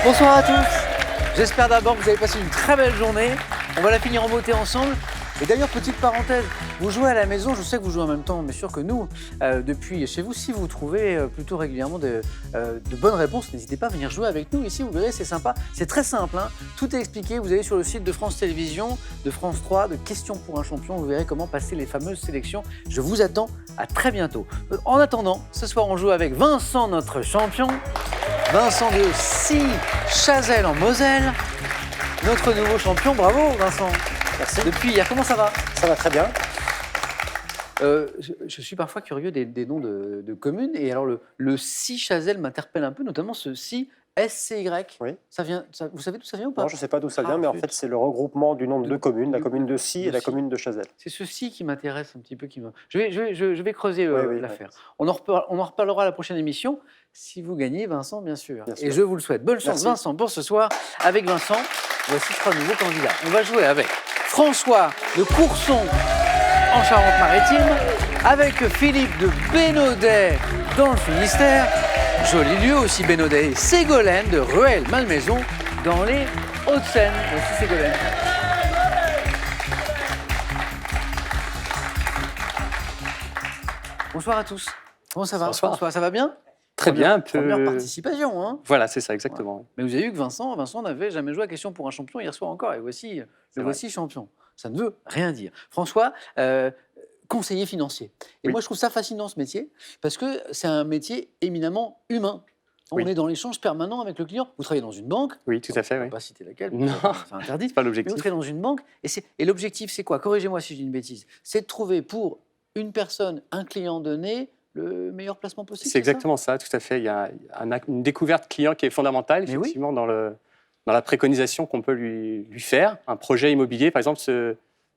Bonsoir à tous. J'espère d'abord que vous avez passé une très belle journée. On va la finir en beauté ensemble. Et d'ailleurs, petite parenthèse, vous jouez à la maison, je sais que vous jouez en même temps, mais sûr que nous, depuis chez vous, si vous trouvez plutôt régulièrement de bonnes réponses, n'hésitez pas à venir jouer avec nous ici, vous verrez, c'est sympa. C'est très simple, hein. Tout est expliqué, vous allez sur le site de France Télévisions, de France 3, de Questions pour un champion, vous verrez comment passer les fameuses sélections. Je vous attends, à très bientôt. En attendant, ce soir, on joue avec Vincent, notre champion. Vincent de Chazelles en Moselle, notre nouveau champion. Bravo Vincent. Merci. Depuis hier, comment ça va? Ça va très bien. Je suis parfois curieux des noms de communes. Et alors le Chazelles m'interpelle un peu, notamment ce SCY. Oui. Ça vient, vous savez d'où ça vient ou pas? Non, je ne sais pas d'où ça vient, mais en fait, c'est le regroupement du nom de deux communes, la commune de Scie et la commune de Chazelles. C'est ceci qui m'intéresse un petit peu. Je vais creuser l'affaire. Oui. On en reparlera à la prochaine émission. Si vous gagnez, Vincent, bien sûr. Bien sûr. Et je vous le souhaite. Bonne chance, Merci. Vincent, pour ce soir. Avec Vincent, voici trois nouveaux candidats. On va jouer avec François de Courson en Charente-Maritime, avec Philippe de Bénodet dans le Finistère, joli lieu aussi Bénodet, et Ségolène de Rueil-Malmaison dans les Hauts-de-Seine. Voici Ségolène. Bonsoir à tous. Comment ça va? Bonsoir. François, ça va bien? Très bien, un peu... Première participation, hein? Voilà, c'est ça, exactement. Ouais. Mais vous avez vu que Vincent n'avait jamais joué à Question pour un champion hier soir encore. Et voici, le voici champion. Ça ne veut rien dire. François, conseiller financier. Et Oui. moi, je trouve ça fascinant, ce métier, parce que c'est un métier éminemment humain. On Oui. est dans l'échange permanent avec le client. Vous travaillez dans une banque. Oui, tout à fait, Je ne oui. vais pas citer laquelle, Non. c'est interdit. C'est pas Mais vous l'objectif. travaillez dans une banque. Et l'objectif, c'est quoi? Corrigez-moi si je dis une bêtise. C'est de trouver pour une personne, un client donné, le meilleur placement possible. C'est exactement ça, tout à fait. Il y a une découverte client qui est fondamentale, Mais oui. effectivement, dans la préconisation qu'on peut lui faire. Un projet immobilier, par exemple,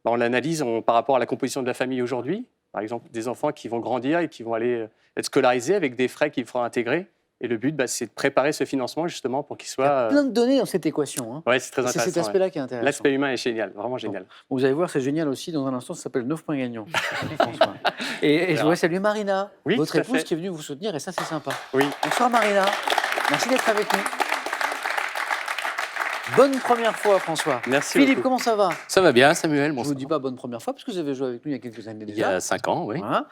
on l'analyse par rapport à la composition de la famille aujourd'hui. Par exemple, des enfants qui vont grandir et qui vont aller être scolarisés avec des frais qu'il faudra intégrer. Et le but, c'est de préparer ce financement, justement, pour qu'il Il y a soit... plein de données dans cette équation. Hein. Oui, c'est très Et c'est intéressant. cet aspect-là qui est intéressant. L'aspect humain est génial, vraiment génial. Bon, vous allez voir, c'est génial aussi. Dans un instant, ça s'appelle 9 points gagnants. François. Et je voudrais saluer Marina, Oui, votre tout à épouse fait. qui est venue vous soutenir. Et ça, c'est sympa. Oui, Bonsoir Marina. Merci d'être avec nous. Bonne première fois, François. merci Philippe, beaucoup. comment ça va? Ça va bien, Samuel. Je ne Bonsoir. vous dis pas bonne première fois, parce que vous avez joué avec nous il y a quelques années Il y déjà. a 5 ans, oui. Voilà.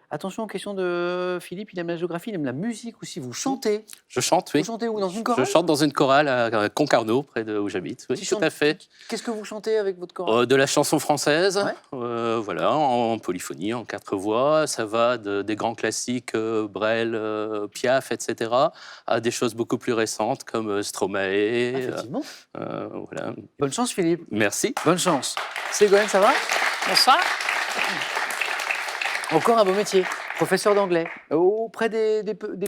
Attention aux questions de Philippe, il aime la géographie, il aime la musique aussi. Vous chantez. Je chante, oui. Vous chantez où? Dans une Je chorale? chante dans une chorale à Concarneau, près de où j'habite. Oui, Qui tout chante- à fait. Qu'est-ce que vous chantez avec votre chorale? De la chanson française, Ouais. voilà, en polyphonie, en 4 voix. Ça va des grands classiques, Brel, Piaf, etc., à des choses beaucoup plus récentes comme Stromae. Effectivement. Voilà. Bonne chance, Philippe. Merci. Bonne chance. Ségolène, ça va? Bonsoir. Encore un beau métier. Professeur d'anglais. Auprès des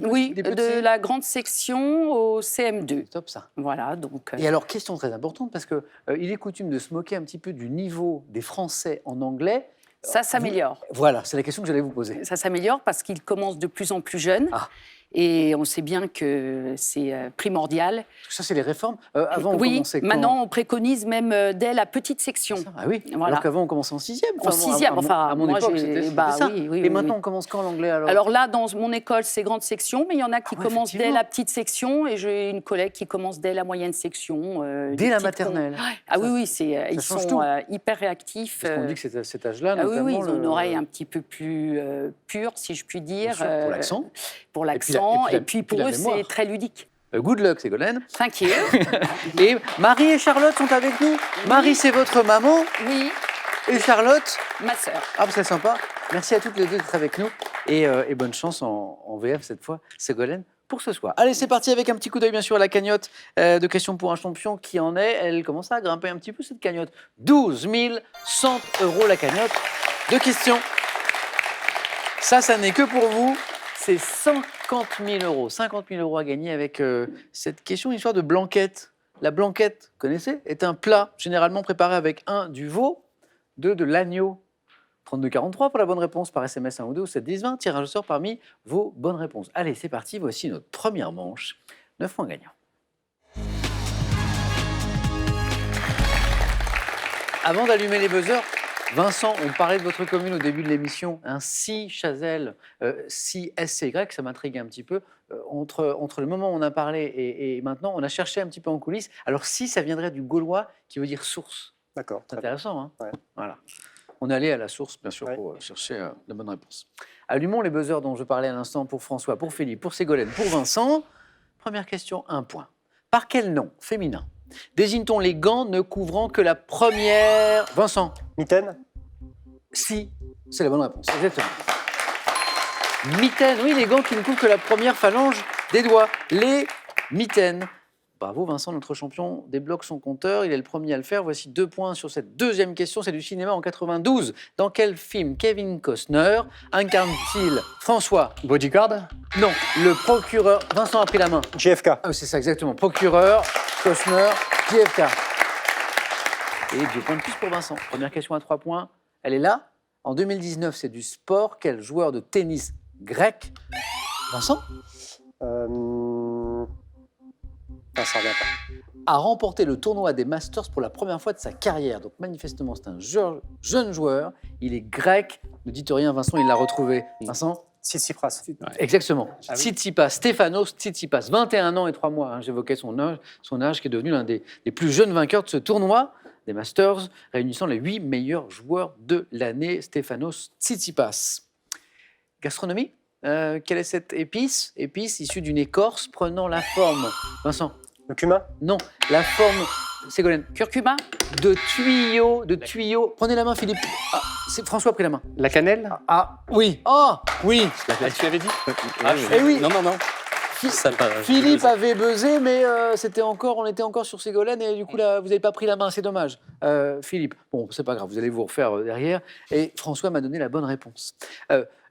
Oui, des de petits. la grande section au CM2. Top ça. Voilà, donc. Et alors, question très importante, parce que il est coutume de se moquer un petit peu du niveau des Français en anglais. ça s'améliore. Voilà, c'est la question que j'allais vous poser. Ça s'améliore parce qu'ils commencent de plus en plus jeunes. Ah. Et on sait bien que c'est primordial. Parce que ça, c'est les réformes. Avant, on Oui, commençait quand? maintenant, on préconise même dès la petite section. Ah oui, Voilà. alors qu'avant, on commençait en sixième. En sixième, à mon moi, époque, j'ai- c'était bah ça. oui, oui, Et oui, maintenant, oui. on commence quand l'anglais alors? Alors là, dans mon école, c'est grande section, mais il y en a qui Ah ouais, commencent dès effectivement. la petite section et j'ai une collègue qui commence dès la moyenne section. Dès la maternelle. Ah oui, oui, ils change sont tout. hyper réactifs. Parce qu'on dit que c'est à cet âge-là, Ah oui, notamment. oui, ils ont une oreille un petit peu plus pure, si je puis Bien dire. sûr, pour l'accent. Pour puis la- l'accent. et Et puis puis pour la eux, mémoire. c'est très ludique. Good luck, Ségolène. Thank you. Et Marie et Charlotte sont avec nous. Marie, c'est votre maman. Oui, Et Charlotte, ma sœur. ah, c'est sympa. Merci à toutes les deux d'être avec nous. Et bonne chance en VF cette fois, Ségolène, pour ce soir. Allez, c'est parti avec un petit coup d'œil, bien sûr, à la cagnotte de Questions pour un champion qui en est. Elle commence à grimper un petit peu, cette cagnotte. 12 100 € la cagnotte de questions. Ça n'est que pour vous. C'est 50 000 €. 50 000 € à gagner avec cette question, une histoire de blanquette. La blanquette, vous connaissez, est un plat généralement préparé avec 1 du veau, 2 de l'agneau. 3243 pour la bonne réponse par SMS 1 ou 2 ou 7 10 20. Tirage au sort parmi vos bonnes réponses. Allez, c'est parti. Voici notre première manche. 9 points gagnants. Avant d'allumer les buzzers, Vincent, on parlait de votre commune au début de l'émission, un si Chazelles, si SCY, ça m'intrigue un petit peu. Entre le moment où on a parlé et maintenant, on a cherché un petit peu en coulisses. Alors si, ça viendrait du gaulois qui veut dire source. D'accord. C'est très bien. intéressant, hein? Ouais. Voilà. On est allé à la source, bien sûr, Ouais. pour chercher la bonne réponse. Allumons les buzzers dont je parlais à l'instant pour François, pour Philippe, pour Ségolène, pour Vincent. Première question, 1 point. Par quel nom féminin désigne-t-on les gants ne couvrant que la première... Vincent, Mitaine. si, c'est la bonne réponse, exactement. Mitaine, oui, les gants qui ne couvrent que la première phalange des doigts. Les mitaines. Bravo Vincent, notre champion débloque son compteur. Il est le premier à le faire. Voici 2 points sur cette deuxième question. C'est du cinéma en 92. Dans quel film Kevin Costner incarne-t-il François? Bodyguard. Non, le procureur. Vincent a pris la main. JFK. Ah, c'est ça, exactement. Procureur, Costner, JFK. Et 2 points de plus pour Vincent. Première question à 3 points. Elle est là. En 2019, c'est du sport. Quel joueur de tennis grec? Vincent Ça revient pas. a remporté le tournoi des Masters pour la première fois de sa carrière. Donc manifestement, c'est un jeune joueur. Il est grec. Ne dites rien, Vincent, il l'a retrouvé. Vincent? Tsitsipras. Exactement. Ah oui. Tsitsipas, Stefanos Tsitsipas, 21 ans et 3 mois. Hein, j'évoquais son âge, qui est devenu l'un des plus jeunes vainqueurs de ce tournoi des Masters, réunissant les 8 meilleurs joueurs de l'année. Stefanos Tsitsipas. Gastronomie, quelle est cette épice? Épice issue d'une écorce prenant la forme. Vincent? Le cumin. Non, la forme. Ségolène? Curcuma. De tuyaux. Prenez la main, Philippe. Ah, c'est François a pris la main. La cannelle. Ah, oui. Oh, oui. Ah, tu l'avais dit. Eh oui. Non, non, non. Ça va, Philippe avait buzzé, mais on était encore sur Ségolène et du coup là, vous n'avez pas pris la main, c'est dommage. Philippe, bon, c'est pas grave, vous allez vous refaire derrière. Et François m'a donné la bonne réponse.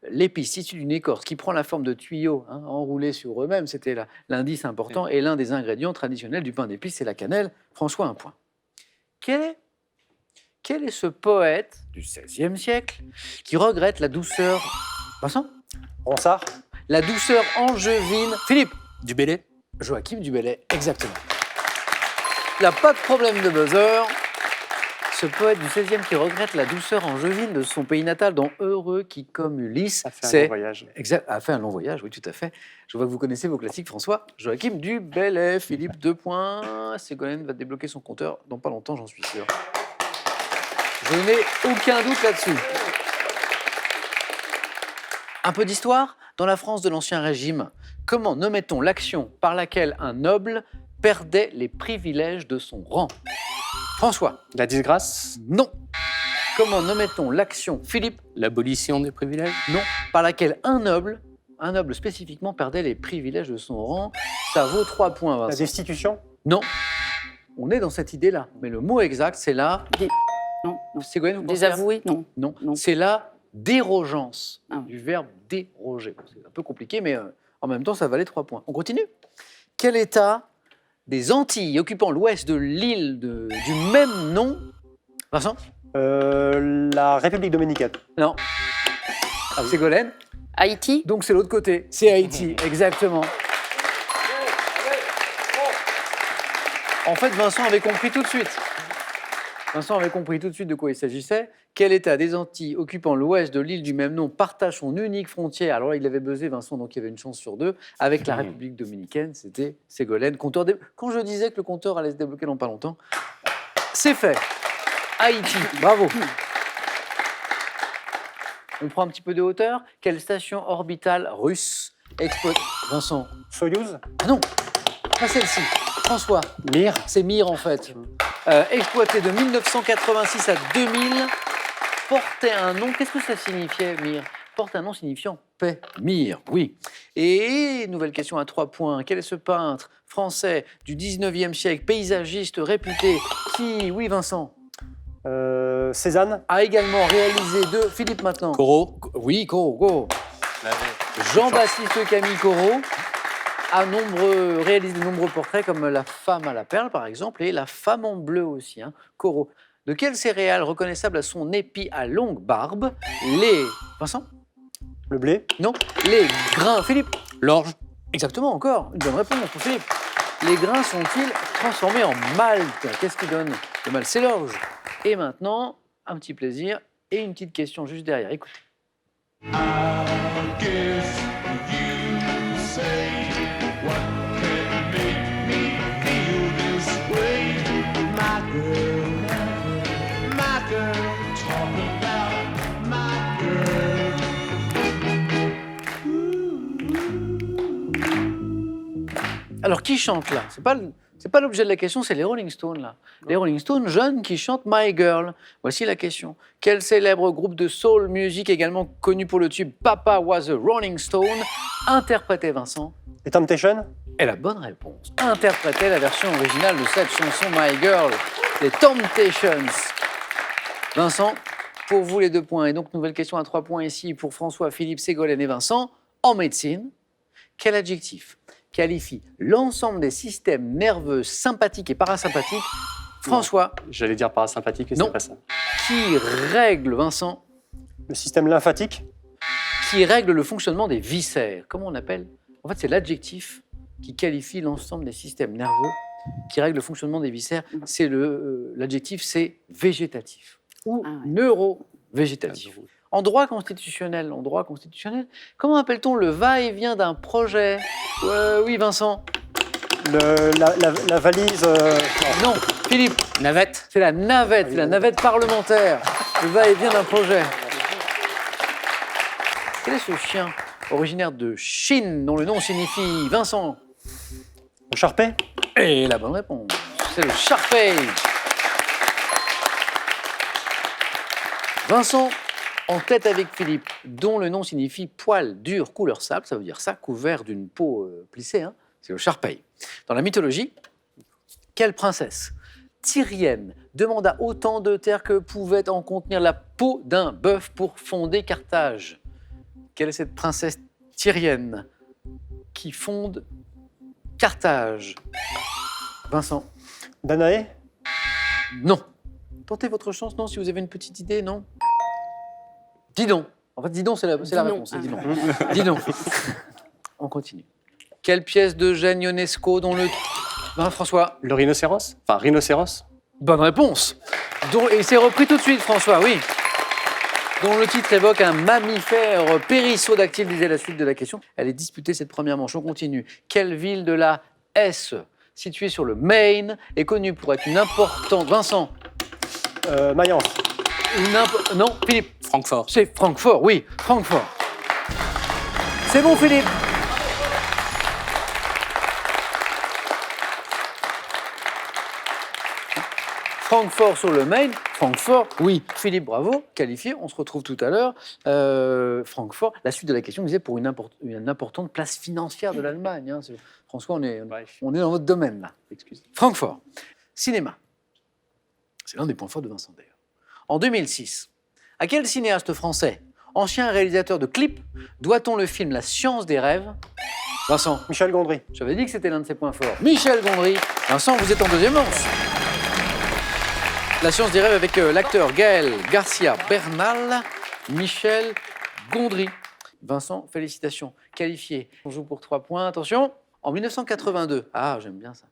L'épice issue d'une écorce qui prend la forme de tuyaux enroulés sur eux-mêmes, c'était l'indice important. Et l'un des ingrédients traditionnels du pain d'épices, c'est la cannelle. François, 1 point. Quel est ce poète du XVIe siècle qui regrette la douceur... Vincent? Ronsard. La douceur angevine... Philippe? Du Bélé. Joachim du Bellay, exactement. Il n'a pas de problème de buzzer. Ce poète du XVIe qui regrette la douceur angevine de son pays natal, dont Heureux qui comme Ulysse, Ça fait un long voyage. a fait un long voyage, oui, tout à fait. Je vois que vous connaissez vos classiques, François. Joachim du Bellay, Philippe, 2 points. Ségolène va débloquer son compteur dans pas longtemps, j'en suis sûr. Je n'ai aucun doute là-dessus. Un peu d'histoire. Dans la France de l'Ancien Régime, comment nommait-on l'action par laquelle un noble perdait les privilèges de son rang? François? La disgrâce. Non. Comment nommait-on l'action, Philippe? L'abolition des privilèges. Non. Par laquelle un noble spécifiquement, perdait les privilèges de son rang. Ça vaut 3 points, La Vincent. destitution. Non. On est dans cette idée-là. Mais le mot exact, c'est la... Non, non. Ségolène, vous pensez à- Désavoué. Non. Non. Non. C'est la dérogeance Ah. du verbe déroger. C'est un peu compliqué, mais en même temps, ça valait 3 points. On continue. Quel État des Antilles occupant l'ouest de l'île du même nom? Vincent? La République dominicaine. Non. Ségolène? Haïti. Donc c'est l'autre côté. C'est Haïti, exactement. En fait, Vincent avait compris tout de suite. Vincent avait compris tout de suite de quoi il s'agissait. Quel État des Antilles occupant l'ouest de l'île du même nom partage son unique frontière? Alors là, il avait buzzé, Vincent, donc il y avait une chance sur 2. Avec la République dominicaine, c'était Ségolène. Quand je disais que le compteur allait se débloquer dans pas longtemps, c'est fait. Haïti, bravo. On prend un petit peu de hauteur. Quelle station orbitale russe exploite... Vincent? Soyouz. Ah non, pas celle-ci. François? Mir. C'est Mir en fait. Exploité de 1986 à 2000, portait un nom. Qu'est-ce que ça signifiait, Mir? Porte un nom signifiant paix. Mir, oui. Et nouvelle question à 3 points. Quel est ce peintre français du 19e siècle, paysagiste réputé, qui, oui Vincent, Cézanne. a également réalisé Philippe maintenant. Corot. Oui, Corot. Jean-Baptiste Camille Corot a réalisé de nombreux portraits comme La femme à la perle, par exemple, et La femme en bleu aussi, Corot. De quelle céréale reconnaissable à son épi à longue barbe? Les... Vincent? Le blé. Non. Les grains. Philippe? L'orge. Exactement, encore. Une bonne réponse pour Philippe. Les grains sont-ils transformés en malt? Qu'est-ce qui donne le malt? C'est l'orge. Et maintenant, un petit plaisir. et une petite question juste derrière. Écoutez. Alors, qui chante là? C'est pas l'objet de la question, c'est les Rolling Stones là. Les Rolling Stones jeunes qui chantent My Girl. Voici la question. Quel célèbre groupe de soul music également connu pour le tube Papa Was a Rolling Stone interprétait Vincent? Les Temptations? Et la bonne réponse. Interprétait la version originale de cette chanson My Girl, les Temptations. Vincent, pour vous les 2 points. Et donc, nouvelle question à 3 points ici pour François, Philippe, Ségolène et Vincent. En médecine, quel adjectif qualifie l'ensemble des systèmes nerveux sympathiques et parasympathiques? François. J'allais dire parasympathique, mais Non. c'est pas ça. Qui règle, Vincent, Le système lymphatique? qui règle le fonctionnement des viscères? Comment on appelle? En fait, c'est l'adjectif qui qualifie l'ensemble des systèmes nerveux qui règle le fonctionnement des viscères. C'est l'adjectif, c'est végétatif ou Ah ouais. neuro-végétatif. En droit constitutionnel, comment appelle-t-on le va-et-vient d'un projet? Oui, Vincent. La valise... Non, Philippe. Navette. C'est la navette parlementaire. Le va-et-vient d'un projet. Quel est ce chien originaire de Chine dont le nom signifie Vincent? Le Sharpei? Et la bonne réponse, c'est le Sharpei. Vincent, en tête avec Philippe, dont le nom signifie poil dur couleur sable, ça veut dire ça, couvert d'une peau plissée, hein, c'est le Sharpei. Dans la mythologie, quelle princesse tyrienne demanda autant de terre que pouvait en contenir la peau d'un bœuf pour fonder Carthage? Quelle est cette princesse tyrienne qui fonde Carthage? Vincent? Danaé? Non. Tentez votre chance, non, si vous avez une petite idée, non? Didon. En fait, Didon, c'est la Didon. réponse. C'est Didon. Didon. On continue. Quelle pièce d'Eugène Ionesco dont le... François? Le rhinocéros? Enfin, rhinocéros? Bonne réponse. Et c'est repris tout de suite, François, oui. Dont le titre évoque un mammifère périssodactyle, disait la suite de la question. Elle est disputée cette première manche. On continue. Quelle ville de la Hesse, située sur le Maine, est connue pour être une importante... Vincent? Mayence? Non, Philippe? Francfort. C'est Francfort, oui, Francfort. C'est bon, Philippe? Francfort sur le Maine, Francfort, oui. Philippe, bravo, qualifié, on se retrouve tout à l'heure. Francfort, la suite de la question disait pour une importante place financière de l'Allemagne. Hein. François, on est dans votre domaine, là. Excusez. Francfort, cinéma. C'est l'un des points forts de Vincent, d'ailleurs. En 2006, à quel cinéaste français, ancien réalisateur de clips, doit-on le film La science des rêves? Vincent? Michel Gondry? J'avais dit que c'était l'un de ses points forts. Michel Gondry. Vincent, vous êtes en deuxième manche. La science des rêves avec l'acteur Gaël Garcia Bernal, Michel Gondry. Vincent, félicitations. Qualifié. On joue pour 3 points. Attention, en 1982. Ah, j'aime bien ça.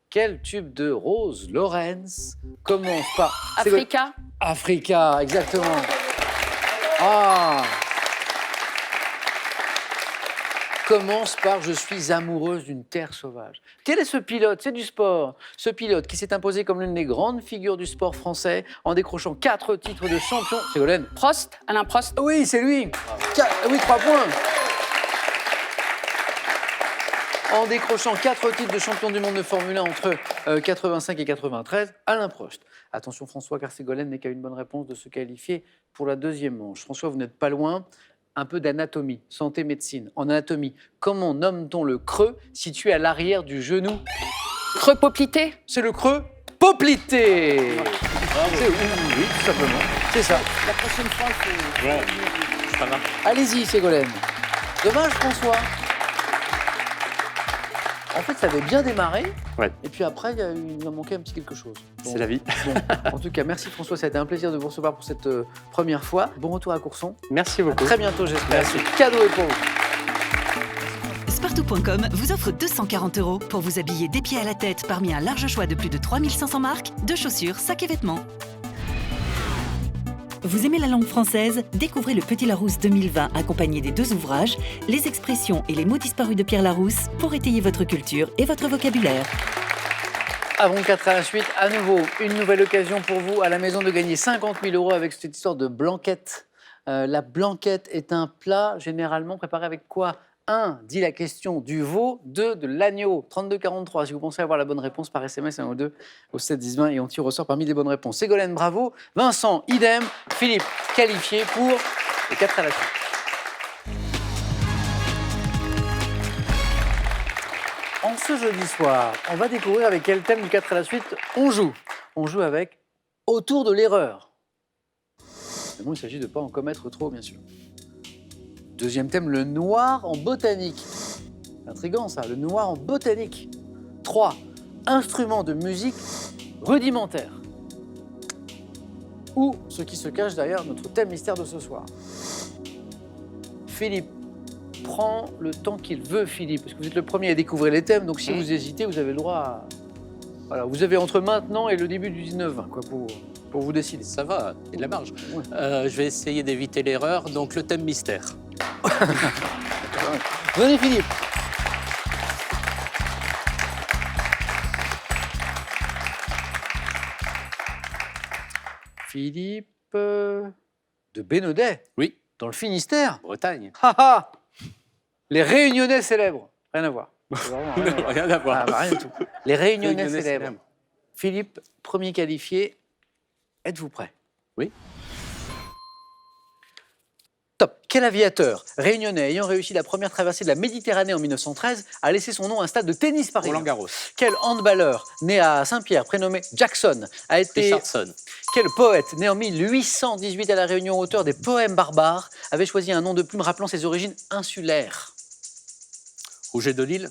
Quel tube de Rose Lawrence commence par... Africa. Africa, exactement. Ah. Commence par « Je suis amoureuse d'une terre sauvage ». Quel est ce pilote? C'est du sport. Ce pilote qui s'est imposé comme l'une des grandes figures du sport français en décrochant 4 titres de champion. Ségolène? Prost, Alain Prost. Oui, c'est lui. Oui, 3 points. En décrochant 4 titres de champion du monde de Formule 1 entre 85 et 93, Alain Prost. Attention François, car Ségolène n'est qu'à une bonne réponse de se qualifier pour la deuxième manche. François, vous n'êtes pas loin. Un peu d'anatomie, santé, médecine. En anatomie, comment nomme-t-on le creux situé à l'arrière du genou? Creux poplité. C'est le creux poplité. Oui, tout simplement. C'est ça. La prochaine fois, il faut... Ça marche. Allez-y, Ségolène. Dommage, François. En fait, ça avait bien démarré. Ouais. Et puis après, il a manqué un petit quelque chose. Bon, C'est la vie. bon, en tout cas, merci François. Ça a été un plaisir de vous recevoir pour cette première fois. Bon retour à Courson. Merci À beaucoup. très bientôt, j'espère. Merci. Ce cadeau est pour vous. Spartou.com vous offre 240 € pour vous habiller des pieds à la tête parmi un large choix de plus de 3500 marques, de chaussures, sacs et vêtements. Vous aimez la langue française? Découvrez le Petit Larousse 2020 accompagné des 2 ouvrages, Les expressions et les mots disparus de Pierre Larousse, pour étayer votre culture et votre vocabulaire. Avant 4 à la suite, à nouveau, une nouvelle occasion pour vous à la maison de gagner 50 000 € avec cette histoire de blanquette. La blanquette est un plat généralement préparé avec quoi? 1, dit la question, du veau. 2, de l'agneau. 32-43. Si vous pensez avoir la bonne réponse par SMS, 1 ou 2 au 7-10-20 et on tire au sort parmi les bonnes réponses. Ségolène, bravo. Vincent, idem. Philippe, qualifié pour les 4 à la suite. En ce jeudi soir, on va découvrir avec quel thème du 4 à la suite on joue. On joue avec Autour de l'erreur. Mais bon, il s'agit de ne pas en commettre trop, bien sûr. Deuxième thème, le noir en botanique. C'est intriguant ça, le noir en botanique. 3, instruments de musique rudimentaires. Ou ce qui se cache derrière notre thème mystère de ce soir. Philippe prend le temps qu'il veut, Philippe, parce que vous êtes le premier à découvrir les thèmes, donc si vous hésitez, vous avez le droit à... Voilà, vous avez entre maintenant et le début du 19-20 quoi, pour vous décider. Ça va, il y a de la marge. Ouais. Je vais essayer d'éviter l'erreur. Donc, le thème mystère. Venez, Philippe. Philippe de Bénodet, Oui, dans le Finistère. Bretagne. Ha ha. Les Réunionnais célèbres. Rien à voir. C'est vraiment rien à voir. Rien à voir. Ah, bah, rien du tout. Les Réunionnais Réunionnais célèbres. célèbres. Philippe, premier qualifié. Êtes-vous prêt? Oui. Top. Quel aviateur réunionnais ayant réussi la première traversée de la Méditerranée en 1913 a laissé son nom à un stade de tennis parisien? Roland Garros. Quel handballeur né à Saint-Pierre, prénommé Jackson, a été... Richardson. Quel poète né en 1818 à La Réunion, auteur des poèmes barbares, avait choisi un nom de plume rappelant ses origines insulaires? Rouget de Lille.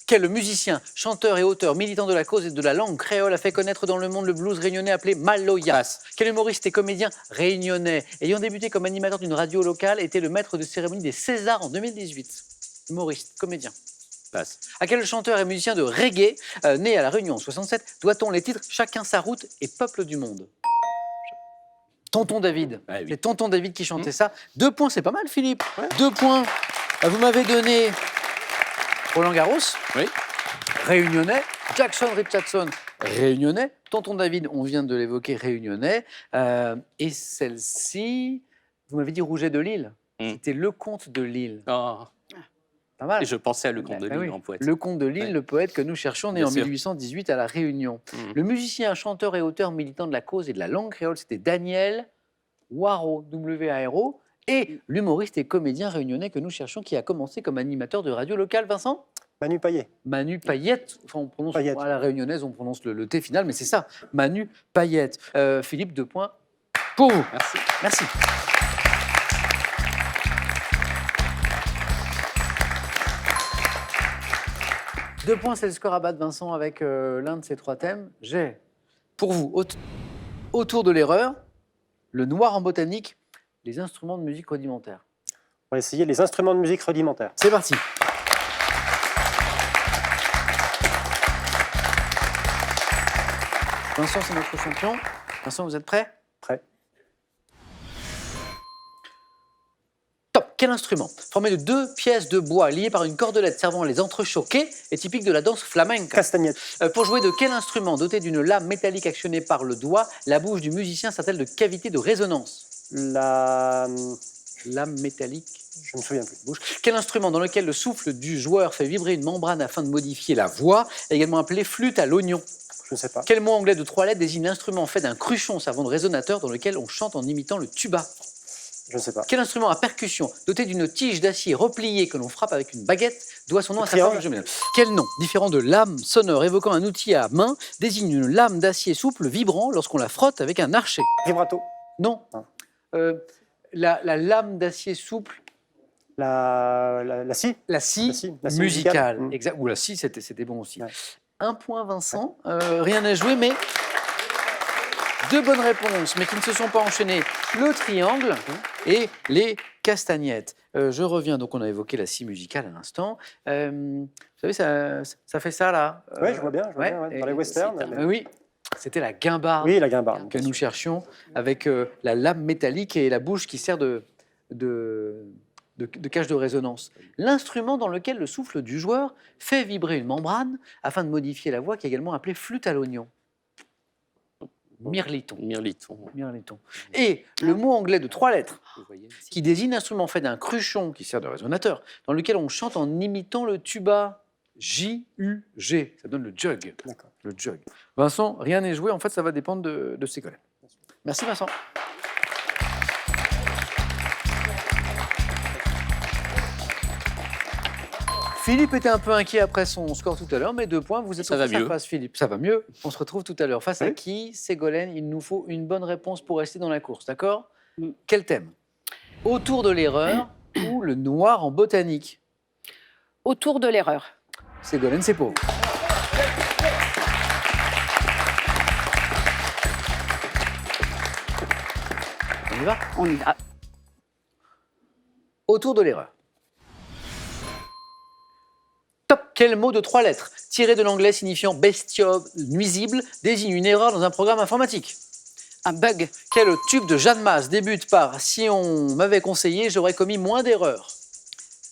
Quel musicien, chanteur et auteur militant de la cause et de la langue créole a fait connaître dans le monde le blues réunionnais appelé Maloya? Passe. Quel humoriste et comédien réunionnais, ayant débuté comme animateur d'une radio locale, était le maître de cérémonie des Césars en 2018? Humoriste, comédien. Passe. À quel chanteur et musicien de reggae, né à La Réunion en 67, doit-on les titres Chacun sa route et Peuple du monde? Tonton David. Ah oui. C'est Tonton David qui chantait ça. 2 points, c'est pas mal, Philippe. 2 points. Vous m'avez donné Roland Garros, Oui. réunionnais. Jackson Richardson, réunionnais. Tonton David, on vient de l'évoquer, réunionnais. Et celle-ci, vous m'avez dit Rouget de Lille. C'était Lecomte de Lille. Oh. Pas mal. Et je pensais à Lecomte de Bah Lille oui. en poète. Lecomte de Lille, Ouais. le poète que nous cherchons, né Bien en sûr. 1818 à La Réunion. Le musicien, chanteur et auteur militant de la cause et de la langue créole, c'était Daniel Waro, W-A-R-O. Et l'humoriste et comédien réunionnais que nous cherchons, qui a commencé comme animateur de radio locale, Vincent? Manu Payet. Manu Payette. Enfin, on prononce Payette. à la réunionnaise, on prononce le T final, mais c'est ça. Manu Payette. Philippe, 2 points pour vous. Merci. Merci. Deux points, c'est le score à battre, Vincent, avec l'un de ces 3 thèmes. J'ai pour vous, autour de l'erreur, le noir en botanique, les instruments de musique rudimentaires. On va essayer les instruments de musique rudimentaires. C'est parti. Vincent, c'est notre champion. Vincent, vous êtes prêt? Prêt. Top. Quel instrument, formé de 2 pièces de bois liées par une cordelette servant à les entrechoquer, est typique de la danse flamenca? Castagnette. Pour jouer de quel instrument doté d'une lame métallique actionnée par le doigt, la bouche du musicien sert-elle de cavité de résonance? La... Lame métallique. Je ne me souviens plus. Bouche. Quel instrument dans lequel le souffle du joueur fait vibrer une membrane afin de modifier la voix, également appelé flûte à l'oignon? Je ne sais pas. Quel mot anglais de 3 lettres désigne l'instrument fait d'un cruchon servant de résonateur dans lequel on chante en imitant le tuba? Je ne sais pas. Quel instrument à percussion doté d'une tige d'acier repliée que l'on frappe avec une baguette doit son nom à sa forme géométrique? Quel nom, différent de lame sonore évoquant un outil à main, désigne une lame d'acier souple vibrant lorsqu'on la frotte avec un archet? Vibrato. Non. La lame d'acier souple, La scie. la scie La scie musicale. musicale. Exact. Ou la scie, c'était bon aussi. Ouais. 1 point, Vincent. Rien à jouer, mais 2 bonnes réponses, mais qui ne se sont pas enchaînées. Le triangle et les castagnettes. Je reviens, donc on a évoqué la scie musicale à l'instant. Vous savez, ça fait ça là. Oui, je vois bien. Je vois ouais. bien, ouais. Dans Et les westerns. oui, C'était la guimbarde Oui, la guimbarde. que nous cherchions, avec la lame métallique et la bouche qui sert de cage de résonance. L'instrument dans lequel le souffle du joueur fait vibrer une membrane afin de modifier la voix, qui est également appelée flûte à l'oignon. Mirliton. Mirliton. Mirliton. Et le mot anglais de 3 lettres, qui désigne l'instrument fait d'un cruchon qui sert de résonateur, dans lequel on chante en imitant le tuba. J-U-G, ça donne le jug. D'accord. Le jug. Vincent, rien n'est joué, en fait, ça va dépendre de Ségolène. Merci Vincent. Philippe était un peu inquiet après son score tout à l'heure, mais 2 points, vous êtes Ça au va face à mieux. face, Philippe. Ça va mieux. On se retrouve tout à l'heure. Face à Oui. qui, Ségolène? Il nous faut une bonne réponse pour rester dans la course, d'accord? Mm. Quel thème? Autour de l'erreur ou le noir en botanique? Autour de l'erreur. Ségolène, c'est pour vous. On y va? On y va. Autour de l'erreur. Top. Quel mot de 3 lettres, tiré de l'anglais signifiant bestiole, nuisible, désigne une erreur dans un programme informatique? Un bug. Quel tube de Jeanne Masse débute par « Si on m'avait conseillé, j'aurais commis moins d'erreurs »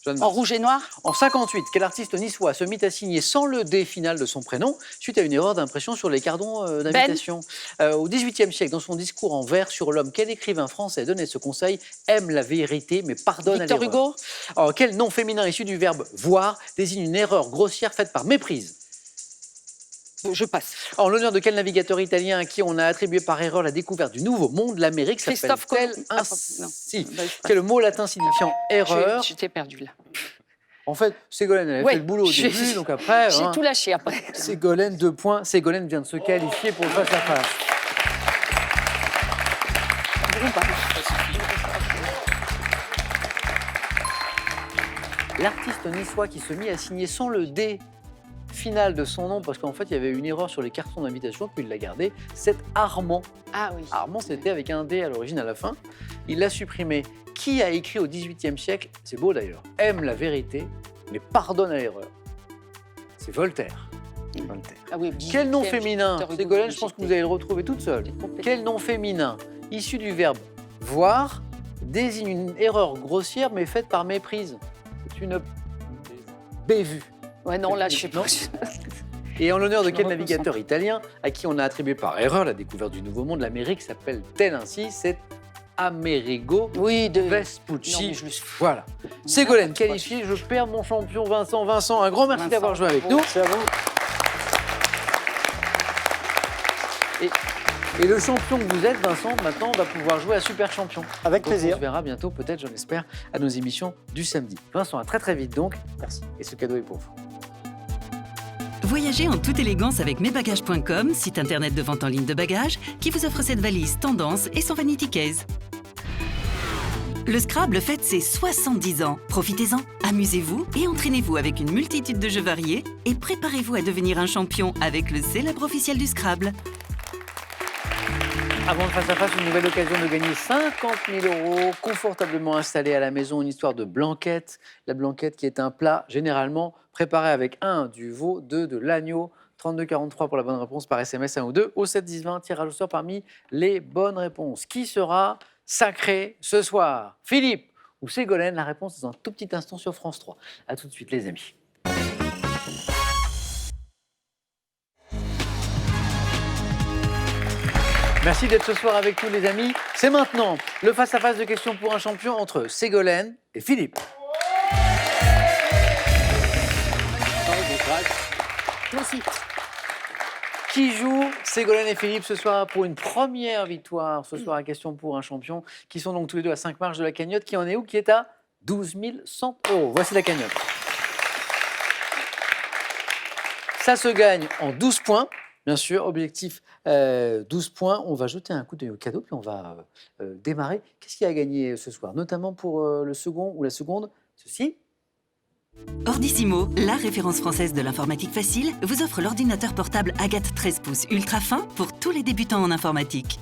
Jeanne Masse. En rouge et noir. En 58, quel artiste niçois se mit à signer sans le D final de son prénom suite à une erreur d'impression sur les cardons d'invitation? Au XVIIIe siècle, dans son discours en vers sur l'homme, quel écrivain français donnait ce conseil? Aime la vérité, mais pardonne Victor à l'erreur. Hugo. Alors, quel nom féminin issu du verbe voir désigne une erreur grossière faite par méprise? Je passe. En l'honneur de quel navigateur italien à qui on a attribué par erreur la découverte du nouveau monde, l'Amérique Christophe s'appelle-t-elle Colomb. Ah, ainsi? non. Bah, je passe. Quel mot latin signifiant erreur? J'étais perdue là. En fait, Ségolène, elle a Ouais, fait le boulot au j'ai- début, donc après... J'ai hein, tout lâché après. Ségolène, 2 points. Ségolène vient de se qualifier pour le face-à-face. L'artiste niçois qui se mit à signer sans le D final de son nom, parce qu'en fait, il y avait une erreur sur les cartons d'invitation, puis il l'a gardé, c'est Armand. Ah oui. Armand, c'était avec un D à l'origine, à la fin. Il l'a supprimé. Qui a écrit au XVIIIe siècle, c'est beau d'ailleurs, aime la vérité, mais pardonne à l'erreur? C'est Voltaire. Voltaire. Ah oui, Quel nom 18e, féminin? Victor Hugo, Ségolène, je pense que vous allez le retrouver toute seule. Quel nom féminin, issu du verbe voir, désigne une erreur grossière mais faite par méprise? C'est une bévue. Ouais, non, là, je sais Non. pas. Et en l'honneur de Je me quel reconcentre. navigateur italien à qui on a attribué par erreur la découverte du Nouveau Monde, l'Amérique s'appelle-t-elle ainsi? C'est Amerigo Oui, de. Vespucci. Non, mais je le suis. Voilà. Ségolène N'importe quoi. qualifiée, je perds mon champion Vincent. Vincent, un grand merci Vincent, d'avoir joué avec nous. Merci à vous. Et le champion que vous êtes, Vincent, maintenant, va pouvoir jouer à Super Champion. Avec Donc, on plaisir. se verra bientôt, peut-être, je l'espère, à nos émissions du samedi. Vincent, à très très vite donc. Merci. Et ce cadeau est pour vous. Voyagez en toute élégance avec mesbagages.com, site internet de vente en ligne de bagages, qui vous offre cette valise tendance et son vanity case. Le Scrabble fête ses 70 ans. Profitez-en, amusez-vous et entraînez-vous avec une multitude de jeux variés et préparez-vous à devenir un champion avec le célèbre officiel du Scrabble. Avant le face-à-face, une nouvelle occasion de gagner 50 000 € confortablement installé à la maison. Une histoire de blanquette. La blanquette qui est un plat généralement préparé avec 1 du veau, 2 de l'agneau. 32-43 pour la bonne réponse par SMS 1 ou 2. Au 7-10-20, tirage au sort parmi les bonnes réponses. Qui sera sacré ce soir? Philippe ou Ségolène? La réponse dans un tout petit instant sur France 3. A tout de suite les amis. Merci d'être ce soir avec nous les amis. C'est maintenant le face-à-face de questions pour un champion entre Ségolène et Philippe. Toi aussi. Qui joue Ségolène et Philippe ce soir pour une première victoire ce soir à Question pour un champion, qui sont donc tous les deux à 5 marches de la cagnotte, qui en est où? Qui est à 12 100 €. Voici la cagnotte. Ça se gagne en 12 points, bien sûr, objectif 12 points. On va jeter un coup d'œil au cadeau, puis on va démarrer. Qu'est-ce qu'il y a à gagner ce soir? Notamment pour le second ou la seconde, ceci. Ordissimo, la référence française de l'informatique facile, vous offre l'ordinateur portable Agathe 13 pouces ultra fin pour tous les débutants en informatique.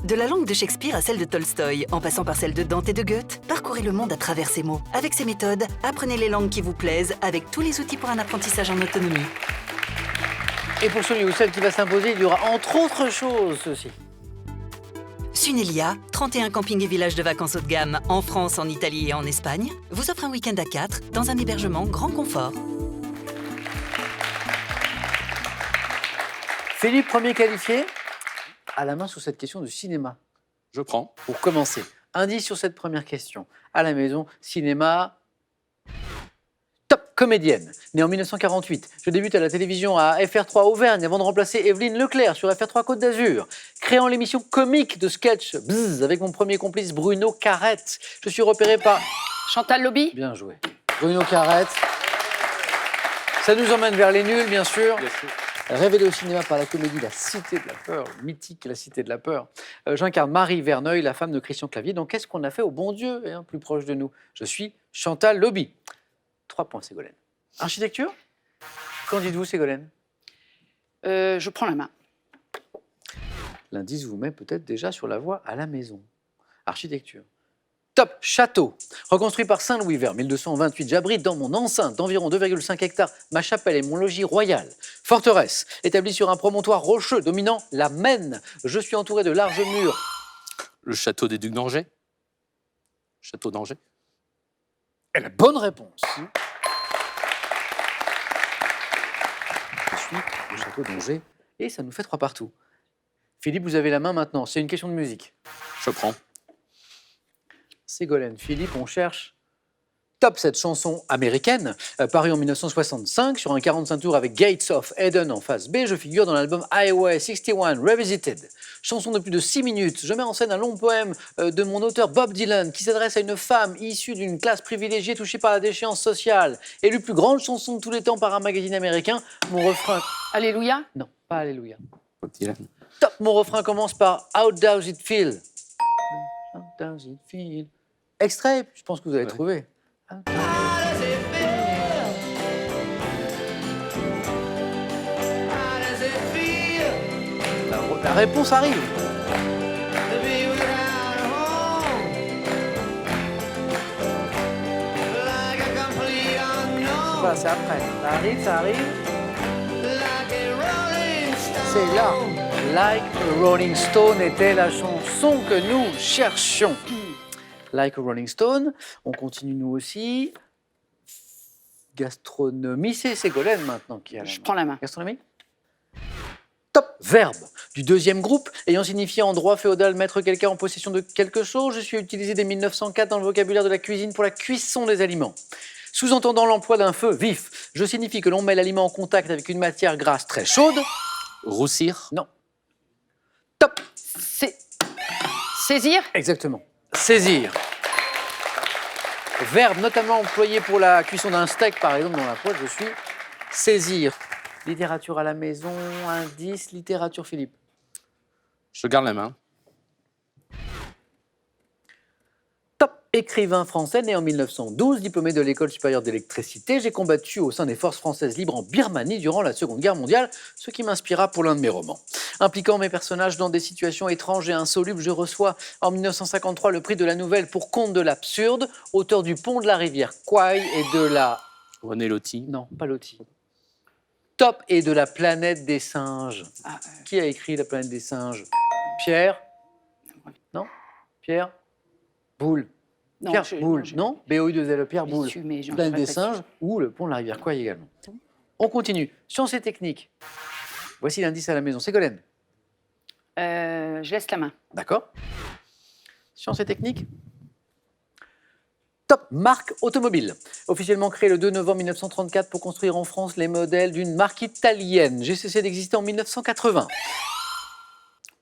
De la langue de Shakespeare à celle de Tolstoï, en passant par celle de Dante et de Goethe, parcourez le monde à travers ces mots. Avec ces méthodes, apprenez les langues qui vous plaisent avec tous les outils pour un apprentissage en autonomie. Et pour celui ou celle qui va s'imposer, il y aura entre autres choses ceci. Sunelia, 31 campings et villages de vacances haut de gamme en France, en Italie et en Espagne, vous offre un week-end à 4 dans un hébergement grand confort. Philippe, premier qualifié, à la main sur cette question de cinéma. Je prends. Pour commencer, indice sur cette première question. À la maison, cinéma. Top, comédienne. Née en 1948, je débute à la télévision à FR3 Auvergne avant de remplacer Evelyne Leclerc sur FR3 Côte d'Azur. Créant l'émission comique de sketch Bzzz avec mon premier complice Bruno Carrette. Je suis repéré par... Chantal Lobby. Bien joué. Bruno Carrette. Ça nous emmène vers les nuls, bien sûr. Bien sûr. Révélée au cinéma par la comédie La Cité de la Peur, mythique La Cité de la Peur. J'incarne Marie Verneuil, la femme de Christian Clavier. Donc, qu'est-ce qu'on a fait au bon Dieu, plus proche de nous? Je suis Chantal Lobby. 3 points, Ségolène. Architecture? Qu'en dites-vous, Ségolène? Je prends la main. L'indice vous met peut-être déjà sur la voie à la maison. Architecture. Top, château. Reconstruit par Saint-Louis vers 1228, j'abrite dans mon enceinte d'environ 2,5 hectares ma chapelle et mon logis royal. Forteresse, établie sur un promontoire rocheux dominant la Maine. Je suis entouré de larges murs. Le château des Ducs d'Angers. Château d'Angers. Et la bonne réponse. Je suis le château d'Angers et ça nous fait 3 partout. Philippe, vous avez la main maintenant. C'est une question de musique. Je prends. Ségolène, Philippe, on cherche. Top, cette chanson américaine, parue en 1965 sur un 45 tours avec Gates of Eden en face B. Je figure dans l'album Highway 61 Revisited. Chanson de plus de 6 minutes. Je mets en scène un long poème de mon auteur Bob Dylan qui s'adresse à une femme issue d'une classe privilégiée touchée par la déchéance sociale. Élue plus grande chanson de tous les temps par un magazine américain. Mon refrain... Alléluia. Non, pas Alléluia. Bob Dylan. Top, mon refrain commence par How does it feel? How does it feel? Extrait, je pense que vous allez trouver. La réponse arrive. Voilà, c'est après. Ça arrive, ça arrive. C'est là. Like a Rolling Stone était la chanson que nous cherchions. Like a Rolling Stone. On continue nous aussi. Gastronomie, c'est Ségolène maintenant qui a la Je main. prends la main. Gastronomie. Top, verbe du deuxième groupe, ayant signifié en droit féodal mettre quelqu'un en possession de quelque chose. Je suis utilisé dès 1904 dans le vocabulaire de la cuisine pour la cuisson des aliments. Sous-entendant l'emploi d'un feu vif, je signifie que l'on met l'aliment en contact avec une matière grasse très chaude. Roussir. Non. Top. Saisir. Exactement. Saisir. Verbe notamment employé pour la cuisson d'un steak, par exemple, dans la poêle, je suis saisir. Littérature à la maison, indice, littérature, Philippe. Je garde la main. Top. Écrivain français, né en 1912, diplômé de l'École supérieure d'électricité, j'ai combattu au sein des forces françaises libres en Birmanie durant la Seconde Guerre mondiale, ce qui m'inspira pour l'un de mes romans. Impliquant mes personnages dans des situations étranges et insolubles, je reçois en 1953 le prix de la nouvelle pour Conte de l'absurde, auteur du Pont de la rivière Kwai et de la... René Loti. Non, pas Loti. Top et de la planète des singes. Qui a écrit la planète des singes? Pierre? Non? Pierre? Boulle. Non, Pierre je- Boulle, non? BOU2L, Pierre J'y Boulle. suis, mais j'en Planète serais des pas singes ou le pont de la rivière Kwai également. On continue. Sciences et techniques. Voici l'indice à la maison. Ségolène. Je laisse la main. D'accord. Sciences et techniques. Top, marque automobile. Officiellement créée le 2 novembre 1934 pour construire en France les modèles d'une marque italienne. J'ai cessé d'exister en 1980.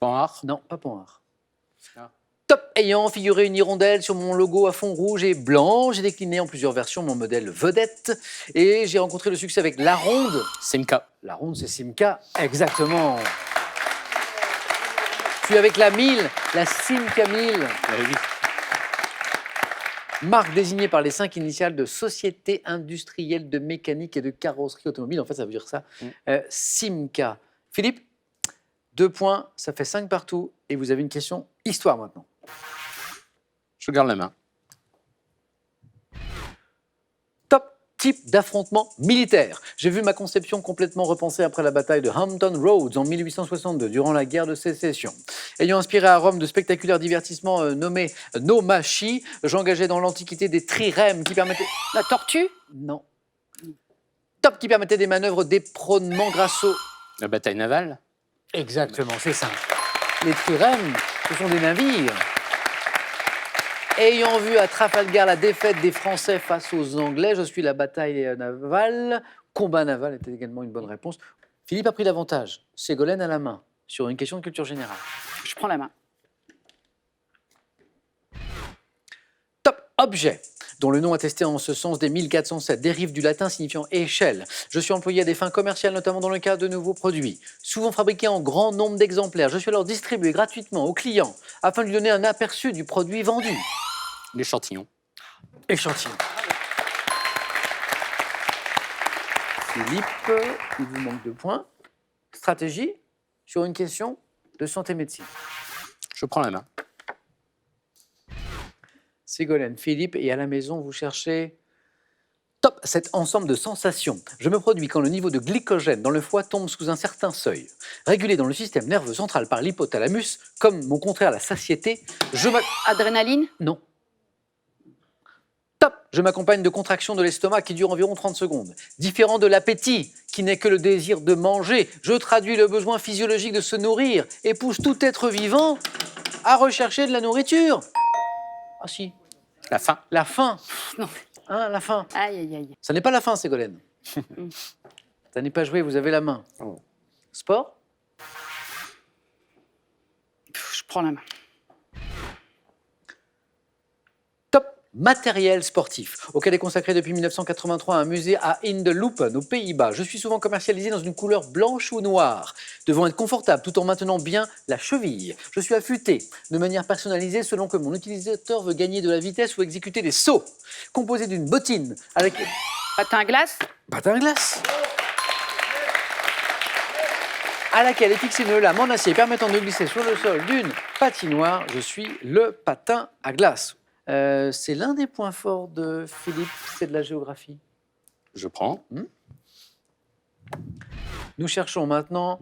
Panhard. Non, pas Panhard. Ah. Top, ayant figuré une hirondelle sur mon logo à fond rouge et blanc, j'ai décliné en plusieurs versions mon modèle vedette et j'ai rencontré le succès avec la ronde. Simca. La ronde, c'est Simca, exactement. Puis avec la 1000, la Simca 1000. Oui. Marque désignée par les 5 initiales de Société industrielle de mécanique et de carrosserie automobile. En fait, ça veut dire ça. Simca. Philippe, 2 points, ça fait 5 partout. Et vous avez une question histoire maintenant. Je garde la main. Top. type d'affrontement militaire. J'ai vu ma conception complètement repensée après la bataille de Hampton Roads en 1862, durant la guerre de sécession. Ayant inspiré à Rome de spectaculaires divertissements nommés Nomachi, j'engageais dans l'Antiquité des trirèmes qui permettaient... La tortue? Non. Top, qui permettaient des manœuvres d'éperonnement grâce au... La bataille navale. Exactement, c'est ça. Les trirèmes, ce sont des navires. Ayant vu à Trafalgar la défaite des Français face aux Anglais, je suis la bataille navale. Combat naval était également une bonne réponse. Philippe a pris l'avantage. Ségolène à la main sur une question de culture générale. Je prends la main. Top, objet, dont le nom attesté en ce sens dès 1407 dérive du latin signifiant échelle. Je suis employé à des fins commerciales, notamment dans le cadre de nouveaux produits, souvent fabriqués en grand nombre d'exemplaires. Je suis alors distribué gratuitement aux clients afin de lui donner un aperçu du produit vendu. L'échantillon. Échantillon. Philippe, il vous manque 2 points. Stratégie sur une question de santé-médecine. Je prends la main. Ségolène, Philippe, et à la maison, vous cherchez... Top, cet ensemble de sensations. Je me produis quand le niveau de glycogène dans le foie tombe sous un certain seuil. Régulé dans le système nerveux central par l'hypothalamus, comme mon contraire la satiété, Adrénaline? Non. Top, je m'accompagne de contractions de l'estomac qui durent environ 30 secondes. Différent de l'appétit, qui n'est que le désir de manger, je traduis le besoin physiologique de se nourrir et pousse tout être vivant à rechercher de la nourriture. Ah si. La faim. La faim. Non. Hein, la faim. Aïe, aïe, aïe. Ça n'est pas la fin, Ségolène. Ça n'est pas joué, vous avez la main. Oh. Sport? Je prends la main. Top, matériel sportif, auquel est consacré depuis 1983 un musée à Indelopen, aux Pays-Bas. Je suis souvent commercialisé dans une couleur blanche ou noire, devant être confortable tout en maintenant bien la cheville. Je suis affûté de manière personnalisée selon que mon utilisateur veut gagner de la vitesse ou exécuter des sauts. Composé d'une bottine avec... Patin à glace? Patin à glace. À laquelle est fixée une lame en acier permettant de glisser sur le sol d'une patinoire. Je suis le patin à glace. C'est l'un des points forts de Philippe, c'est de la géographie. Je prends. Nous cherchons maintenant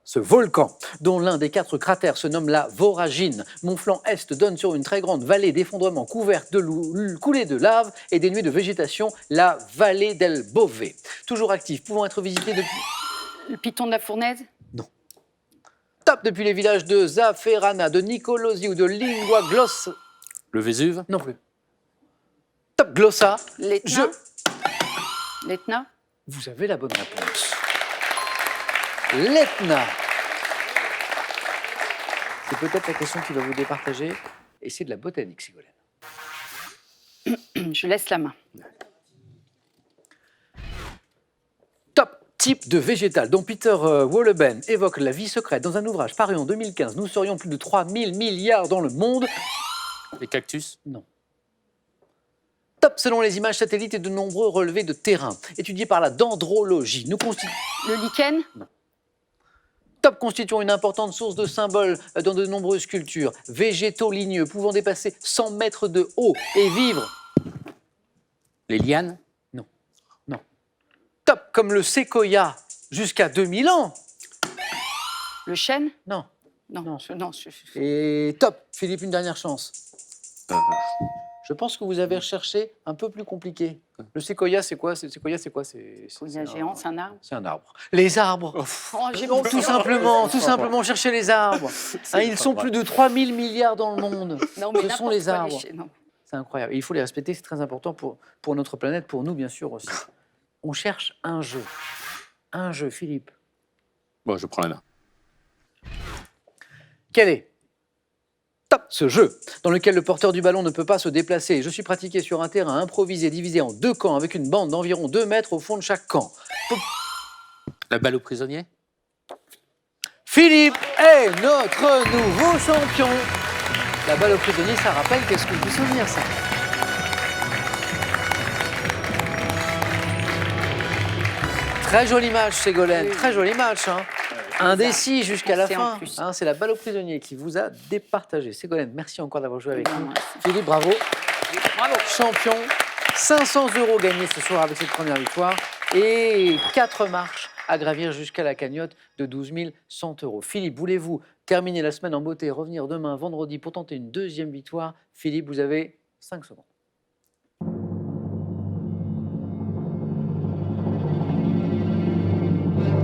ce volcan, dont l'un des 4 cratères se nomme la Voragine. Mon flanc est donne sur une très grande vallée d'effondrement couverte de coulées de lave et dénuée de végétation, la vallée del Bove. Toujours active, pouvant être visitée depuis... Le piton de la Fournaise? Top, depuis les villages de Zafferana, de Nicolosi ou de Lingua Gloss... Le Vésuve. Non plus. Top, Glossa. L'Etna? L'Etna? Vous avez la bonne réponse. L'Etna. C'est peut-être la question qui va vous départager. Et c'est de la botanique, Ségolène. Je laisse la main. Top, type de végétal dont Peter Wolleben évoque la vie secrète dans un ouvrage paru en 2015. Nous serions plus de 3000 milliards dans le monde. Les cactus. Non. Top, selon les images satellites et de nombreux relevés de terrain, étudiés par la dendrologie. Nous constituons... Le lichen? Top, constituant une importante source de symboles dans de nombreuses cultures. Végétaux ligneux pouvant dépasser 100 mètres de haut et vivre... Les lianes. Top, comme le séquoia, jusqu'à 2000 ans. Le chêne? Non. Non, Non. non. Et top, Philippe, une dernière chance. Je pense que vous avez recherché un peu plus compliqué. Le séquoia, c'est quoi? Séquoia, c'est quoi? Séquoia géant, c'est un arbre? C'est un arbre. Les arbres. Oh, j'ai Non, bon tout simplement chercher les arbres. Hein, ils sont plus de 3000 milliards dans le monde. Non, mais Ce sont les arbres. non. C'est incroyable. Et il faut les respecter, c'est très important pour notre planète, pour nous, bien sûr, aussi. On cherche un jeu. Un jeu, Philippe. Bon, je prends la main. Quel est top ce jeu dans lequel le porteur du ballon ne peut pas se déplacer? Je suis pratiqué sur un terrain improvisé divisé en 2 camps avec une bande d'environ 2 mètres au fond de chaque camp. La balle aux prisonniers. Philippe est notre nouveau champion. La balle au prisonnier, ça rappelle qu'est-ce que vous souvenir ça? Très joli match, Ségolène. Oui. Très joli match. Hein. Indécis jusqu'à la C'est en fin. plus. Hein, c'est la balle au prisonnier qui vous a départagé. Ségolène, merci encore d'avoir joué avec nous. Merci. Philippe, bravo. Bravo. Champion 500 € gagnés ce soir avec cette première victoire et 4 marches à gravir jusqu'à la cagnotte de 12 100 €. Philippe, voulez-vous terminer la semaine en beauté et revenir demain, vendredi, pour tenter une deuxième victoire? Philippe, vous avez 5 secondes.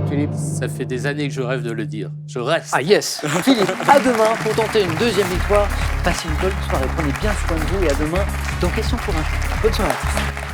Philippe. Ça fait des années que je rêve de le dire. Je reste. Ah yes. Philippe, à demain pour tenter une deuxième victoire. Passez une bonne soirée, prenez bien soin de vous et à demain dans Question pour un champion. Bonne soirée à tous.